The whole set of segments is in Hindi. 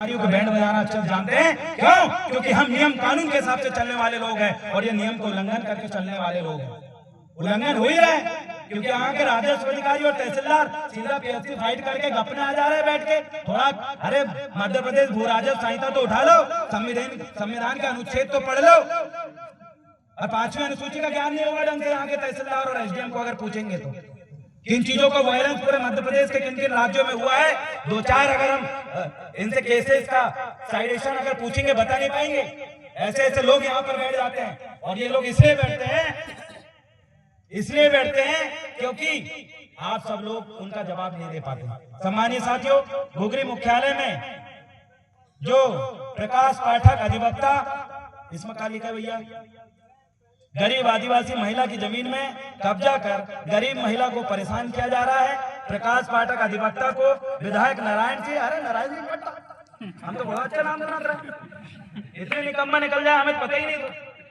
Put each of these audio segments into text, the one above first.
को बैंड बजाना अच्छे से जानते हैं। क्यों? क्योंकि हम नियम कानून के हिसाब से चलने वाले लोग हैं और ये नियम को उल्लंघन करके चलने वाले लोग हैं। उल्लंघन हो ही रहा है क्योंकि यहाँ के राजस्व अधिकारी और तहसीलदार सीधा पीएससी फाइट करके गपने आ जा रहे हैं बैठ के। थोड़ा अरे मध्य प्रदेश भू राजस्व संहिता तो उठा लो, संविधान का अनुच्छेद तो पढ़ लो। और 5वीं अनुसूची का ज्ञान नहीं होगा ढंग से यहाँ के तहसीलदार और एसडीएम को अगर पूछेंगे तो। किन चीजों का वायलेंस पूरे मध्य प्रदेश के किन किन राज्यों में हुआ है, 2-4 अगर हम इनसे केसेस का साइडेशन अगर पूछेंगे बता नहीं पाएंगे। ऐसे ऐसे लोग यहाँ पर बैठ जाते हैं और ये लोग इसलिए बैठते हैं क्योंकि आप सब लोग उनका जवाब नहीं दे पाते। सम्मानित साथियों, घुघरी मुख्यालय में जो प्रकाश पाठक अधिवक्ता, इसमें क्या लिखा भैया, गरीब आदिवासी महिला की जमीन में कब्जा कर गरीब महिला को परेशान किया जा रहा है। प्रकाश पाठक अधिवक्ता को विधायक नारायण जी, अरे नारायण जी पट्टा, हम तो बहुत अच्छा नाम सुना रहे, इतने निकम्मा निकल जाए हमें पता ही नहीं। तो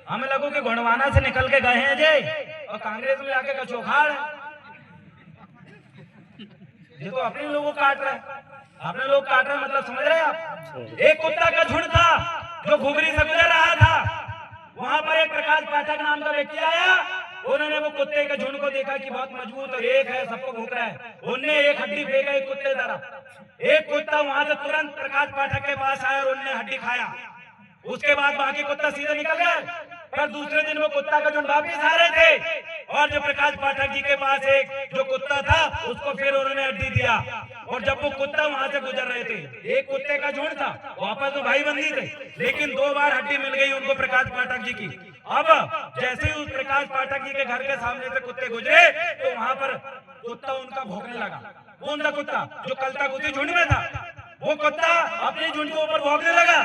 हमें लगो कि गोंडवाना से निकल के गए हैं जय और कांग्रेस में जाके कचौखाड़ है। ये तो अपने लोगों को काट रहे हैं, अपने लोग काट रहे हैं, मतलब समझ रहे हैं आप। एक कुत्ता का झुंड था जो घुघरी से गुजर रहा था, वहां पर एक प्रकाश पाठक नाम का व्यक्ति आया। उन्होंने वो कुत्ते के झुंड को देखा कि बहुत मजबूत और एक है, सबको भूख रहा है। उनने एक हड्डी फेंका एक कुत्ते तरफ। एक कुत्ता वहां से तुरंत प्रकाश पाठक के पास आया और उनने हड्डी खाया। उसके बाद बाकी कुत्ता सीधे निकल गए। पर दूसरे दिन वो कुत्ता का झुंड वापिस आ रहे थे और जो प्रकाश पाठक जी के पास एक जो कुत्ता था उसको फिर उन्होंने हड्डी दिया। और जब वो कुत्ता वहां से गुजर रहे थे, एक कुत्ते का झुंड था, वापस तो भाई बंदी थे, लेकिन 2 बार हड्डी मिल गई उनको प्रकाश पाठक जी की। अब जैसे ही उस प्रकाश पाठक जी के घर के सामने से कुत्ते गुजरे तो वहां पर कुत्ता उनका भौंकने लगा। कौन सा कुत्ता? जो कल तक उसी झुंड में था, वो कुत्ता अपने झुंड के ऊपर भौंकने लगा।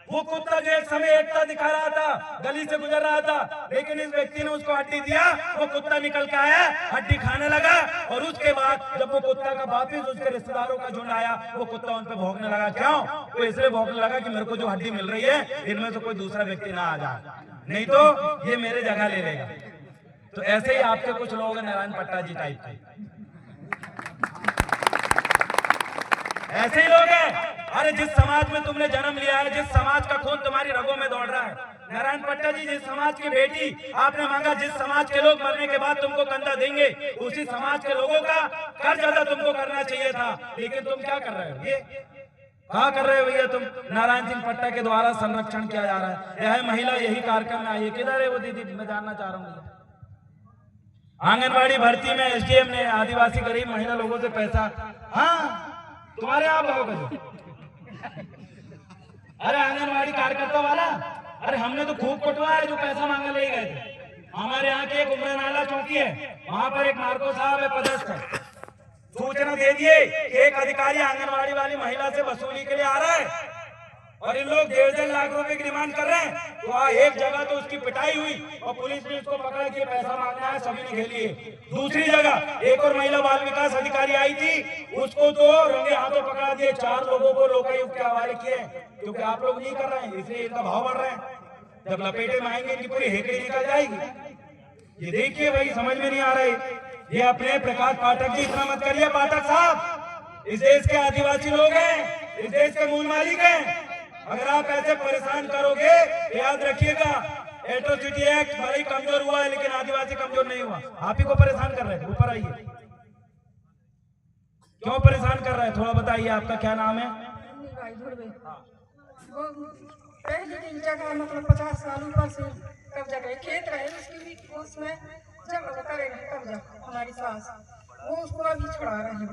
वो कुत्ता जो एक समय एकता दिखा रहा था, गली से गुजर रहा था, लेकिन इस व्यक्ति ने उसको हड्डी दिया, वो कुत्ता निकल के आया, हड्डी खाने लगा। और उसके बाद जब वो कुत्ता का वापिस उसके रिश्तेदारों का झुंड आया, वो कुत्ता उन पे भौंकने लगा। क्यों? वो इसलिए भौंकने लगा कि मेरे को जो हड्डी मिल रही है इनमें से कोई दूसरा व्यक्ति ना आ जाए, नहीं तो ये मेरे जगह ले लेगा। तो ऐसे ही आपके कुछ लोग हैं नारायण पट्टा जी टाइप के, ऐसे ही लोग हैं। अरे जिस समाज में तुमने जन्म लिया है, जिस समाज का खून तुम्हारी रगों में दौड़ रहा है, नारायण पट्टा जी, जिस समाज की बेटी आपने मांगा, जिस समाज के लोग मरने के बाद तुमको कंधा देंगे, उसी समाज के लोगों का कर्ज अदा तुमको करना चाहिए था। लेकिन तुम क्या कर रहे हो? ये क्या कर रहे हो भैया तुम? नारायण सिंह पट्टा के द्वारा संरक्षण किया जा रहा है। यह महिला यही कार्यक्रम में आई है। किधर है वो दीदी? मैं जानना चाह रहा हूँ। आंगनबाड़ी भर्ती में एसडीएम ने आदिवासी गरीब महिला लोगों से पैसा, हाँ तुम्हारे आप होगा। अरे आंगनबाड़ी कार्यकर्ता वाला, अरे हमने तो खूब कुटवाया जो पैसा मांगे ले गए थे। हमारे यहाँ की एक उम्र नाला चौकी है, वहां पर एक मार्को साहब है पदस्थ, सूचना दे दिए कि एक अधिकारी आंगनबाड़ी वाली महिला से वसूली के लिए आ रहा है और इन लोग 1.5 लाख रुपए की डिमांड कर रहे हैं। तो एक जगह तो उसकी पिटाई हुई और पुलिस ने उसको पकड़ा कि पैसा मांगना है, सभी ने घेर लिए। दूसरी जगह एक और महिला बाल विकास अधिकारी आई थी, उसको तो रंगे हाथों पकड़ा दिए। 4 लोगों को लोकायुक्त के हवाले किए, क्योंकि आप लोग नहीं कर रहे हैं इसलिए इनका भाव बढ़ रहा है। जब लपेटे में आएंगे इनकी पूरी हेकड़ी निकल जाएगी। ये देखिए भाई, समझ में नहीं आ रहा है ये अपने प्रकाश पाठक जी, इतना मत करिए पाठक साहब। इस देश के आदिवासी लोग हैं, इस देश के मूल मालिक हैं। अगर आप ऐसे परेशान करोगे तो याद रखिएगा, एट्रोसिटी एक्ट भले ही कमजोर हुआ है लेकिन आदिवासी कमजोर नहीं हुआ। आप ही को परेशान कर रहे हैं। ऊपर आइए, क्यों परेशान कर रहे हैं? थोड़ा बताइए, आपका क्या नाम है? पहले की जगह मतलब 50 साल ऊपर से कब्जा करे, खेत रहे उसकी भी, उसमें जब करे कब्जा हमारी सास, वो उसको अभी छुड़ा रहे हैं।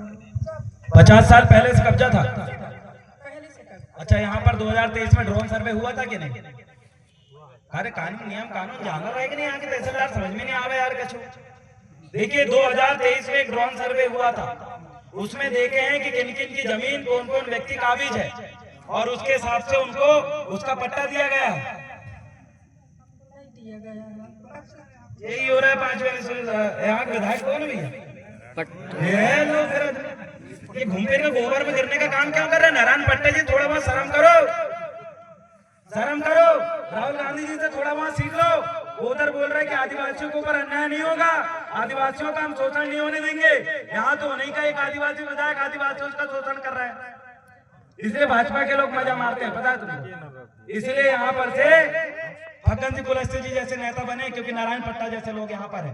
50 साल पहले से कब्जा था? पहले से कब्जा। अच्छा, यहाँ पर 2023 में ड्रोन सर्वे हुआ था कि नहीं? अरे कानून नियम कानून जानना रहेगा नहीं, यहाँ के तहसीलदार समझ में नहीं आवे यार कछु। देखिए 2023 में एक ड्रोन सर्वे हुआ था, उसमें देखे हैं कि किन किन की जमीन कौन कौन व्यक्ति काबिज है और उसके हिसाब से उनको उसका पट्टा दिया गया है। यही हो रहा है 5वें यहाँ के विधायक कौन है भैया? ये घूम फिर के गोबर में गिरने का काम क्यों कर रहे हैं? नारायण पट्टा जी थोड़ा बहुत शर्म करो, शर्म करो। राहुल गांधी जी से थोड़ा बहुत सीख लो। वो उधर बोल रहे हैं कि आदिवासियों के ऊपर अन्याय नहीं होगा, आदिवासियों का हम शोषण नहीं होने देंगे। यहाँ तो नहीं का एक आदिवासी विधायक आदिवासियों का शोषण कर रहा है। इसलिए भाजपा के लोग मजा मारते हैं, पता है तुमको। इसलिए यहाँ पर से फग्गन सिंह कुलस्ते जी जैसे नेता बने, क्योंकि नारायण पट्टा जैसे लोग यहाँ पर है।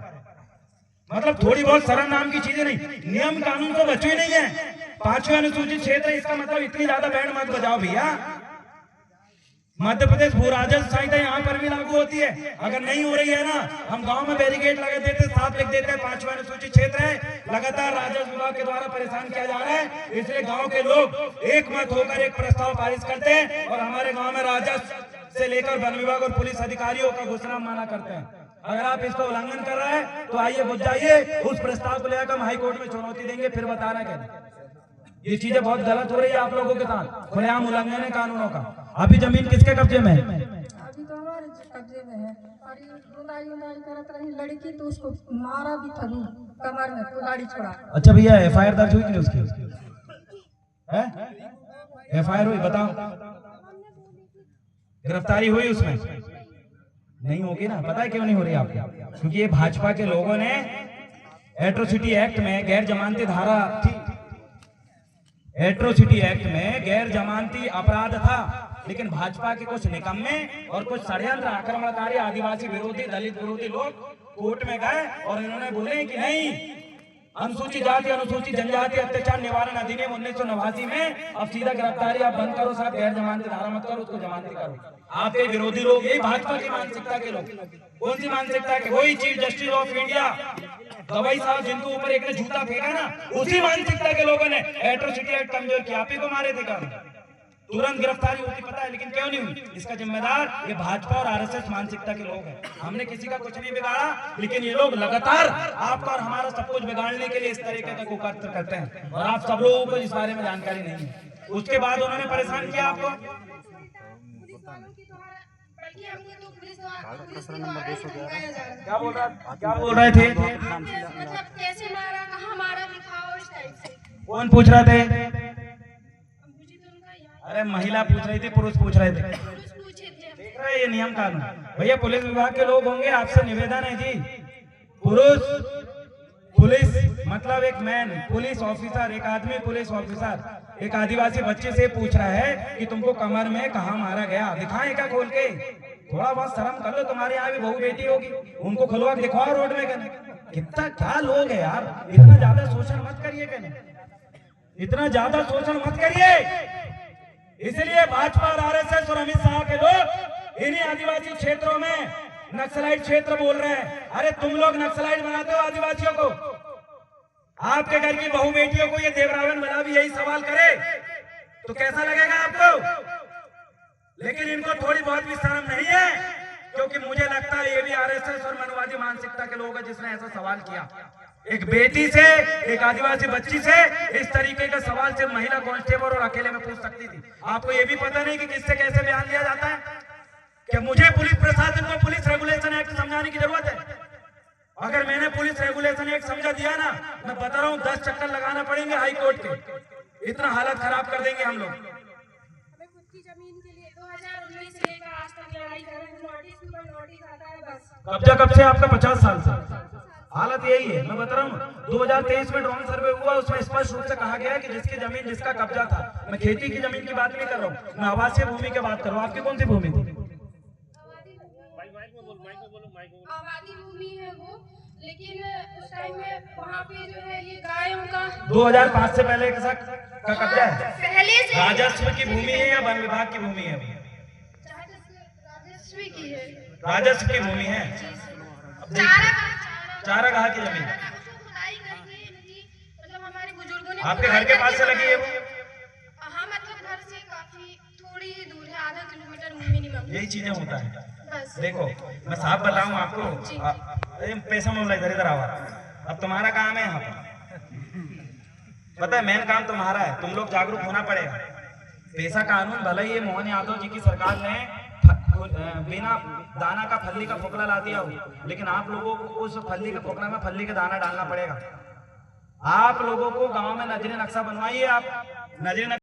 मतलब थोड़ी बहुत शर्म नाम की चीजें नहीं, नियम कानून तो बच्चों ही नहीं है। 5वें अनुसूचित क्षेत्र, इसका मतलब इतनी ज्यादा बैंड मत बजाओ भैया। मध्य प्रदेश भू राजस्व संहिता यहाँ पर भी लागू होती है। अगर नहीं हो रही है ना, हम गांव में बैरिकेड लगा देते, साफ लिख देते 5वां अनुसूचित क्षेत्र है, लगातार राजस्व विभाग के द्वारा परेशान किया जा रहा है। इसलिए गांव के लोग एक मत होकर एक प्रस्ताव पारित करते हैं और हमारे गांव में राजस्व से लेकर वन विभाग और पुलिस अधिकारियों का घोषणा माना करते हैं। अगर आप इसका उल्लंघन कर रहे हैं तो आइए बुझ जाइए, उस प्रस्ताव को लेकर हम हाई कोर्ट में चुनौती देंगे, फिर बताना क्या। ये चीजें बहुत गलत हो रही है आप लोगों के साथ, खुलेआम उल्लंघन है कानूनों का। अभी जमीन किसके कब्जे में है? अभी तो हमारे कब्जे में है। और ये रुदाई उदाई करत रही लड़की, तो उसको मारा भी था, कमर में कुल्हाड़ी छोड़ा। अच्छा भैया, एफआईआर दर्ज हुई कि नहीं उसकी? एफआईआर हुई, बताओ। गिरफ्तारी हुई उसमें? नहीं होगी ना। पता है क्यों नहीं हो रही आपको? क्योंकि ये भाजपा के लोगों ने एट्रोसिटी एक्ट में गैर जमानती धारा थी, एट्रोसिटी एक्ट में गैर जमानती अपराध था, लेकिन भाजपा के कुछ निकम्मे और कुछ षड्यंत्र आक्रमणकारी आदिवासी विरोधी दलित विरोधी लोग कोर्ट में गए और इन्होंने बोले कि नहीं, अनुसूचित जाति अनुसूचित जनजाति अत्याचार निवारण अधिनियम 1989 में अब सीधा गिरफ्तारी आप बंद करो साहब, गैर जमानती धारा मत करो, उसको जमानती करो। आपके विरोधी लोग, यही भाजपा की मानसिकता के लोग। कौन सी मानसिकता के? वही चीफ जस्टिस ऑफ इंडिया गवाई साहब जिनको ऊपर एक ने जूता फेंका ना, उसी मानसिकता के लोगों ने एट्रोसिटी एक्ट कमजोर किया, आप ही को मारे थे काम, तुरंत गिरफ्तारी होती, पता है, लेकिन क्यों नहीं हुई? इसका जिम्मेदार ये भाजपा और आरएसएस मानसिकता के लोग हैं। हमने किसी का कुछ नहीं बिगाड़ा, लेकिन ये लोग लगातार आपका और हमारा सब कुछ बिगाड़ने के लिए इस तरीके का कुकर्म करते हैं, और आप सब लोगों को इस बारे में जानकारी नहीं है। उसके बाद उन्होंने परेशान किया आपको। क्या बोल रहे थे? मतलब कैसे मारा, कहाँ मारा, दिखाओ इस टाइप से। कौन पूछ रहे थे? अरे महिला पूछ रही थी, पुरुष पूछ रहे थे? देख रहे हैं ये नियम कानून। भैया पुलिस विभाग के लोग होंगे, आपसे निवेदन है जी, पुलिस मतलब एक मैन पुलिस ऑफिसर, एक आदमी पुलिस ऑफिसर एक आदिवासी बच्चे से पूछ रहा है कि तुमको कमर में कहाँ मारा गया, दिखाएं क्या खोल के? थोड़ा बहुत शर्म कर लो, तुम्हारे यहाँ भी बहू बेटी होगी, उनको खुलवा दिखाओ रोड में। कितना क्या लोग है यार, इतना ज्यादा शोषण मत करिए, इतना ज्यादा शोषण मत करिए। इसलिए भाजपा और आरएसएस और अमित शाह के लोग इन्हीं आदिवासी क्षेत्रों में नक्सलाइट क्षेत्र बोल रहे हैं। अरे तुम लोग नक्सलाइट बनाते हो आदिवासियों को, आपके घर की बहू बेटियों को ये देवरावन बना भी यही सवाल करे तो कैसा लगेगा आपको? लेकिन इनको थोड़ी बहुत भी शर्म नहीं है, क्योंकि मुझे लगता है ये भी आरएसएस और मनवादी मानसिकता के लोग हैं जिसने ऐसा सवाल किया। एक बेटी से, एक आदिवासी बच्ची से इस तरीके का सवाल सिर्फ महिला कांस्टेबल और अकेले में पूछ सकती थी। आपको ये भी पता नहीं कि किससे कैसे बयान दिया जाता है? क्या मुझे पुलिस प्रशासन को पुलिस रेगुलेशन एक्ट समझाने की जरूरत है? अगर मैंने पुलिस रेगुलेशन एक्ट समझा दिया ना, मैं बता रहा हूँ 10 चक्कर लगाना पड़ेंगे हाई कोर्ट के, इतना हालत खराब कर देंगे हम लोग। हमें खुद की जमीन के लिए 2019 से लेकर आज तक लड़ाई कर रहे हैं, नोटिस आता है बस। कब्जा कब से? आपका 50 साल से हालत यही है। मैं बता रहा हूँ 2023 में ड्रोन सर्वे हुआ, उसमें स्पष्ट रूप से कहा गया कि जिसकी जमीन जिसका कब्जा था, मैं खेती की जमीन की बात नहीं कर रहा हूँ, मैं आवासीय भूमि की बात कर रहा हूँ। आपकी कौन सी भूमि थी? आबादी भूमि है वो, लेकिन उस टाइम में वहाँ पे जो है ये गायों का 2005 से पहले का कब्जा है? पहले से राजस्व की भूमि है या वन विभाग की भूमि है? राजस्व की है। राजस्व की भूमि है। चारागाह की जमीन मतलब हमारे बुजुर्गों ने आपके घर के पास से लगी है वो? हाँ, मतलब घर से काफी थोड़ी ही दूर है, आधा किलोमीटर मिनिमम। यही चीजें होता है। बस देखो मैं साफ बताऊं आपको, पैसा मामला इधर आवा। अब तुम्हारा काम है यहाँ पर, पता है मेन काम तुम्हारा है, तुम लोग जागरूक होना पड़ेगा। पैसा कानून भले ही ये मोहन यादव जी की सरकार ने बिना दाना का फल्ली का फोकला ला दिया हो, लेकिन आप लोगों को उस फल्ली के फोकला में फल्ली का दाना डालना पड़ेगा। आप लोगों को गांव में नजरी नक्शा बनवाइए, आप नजरी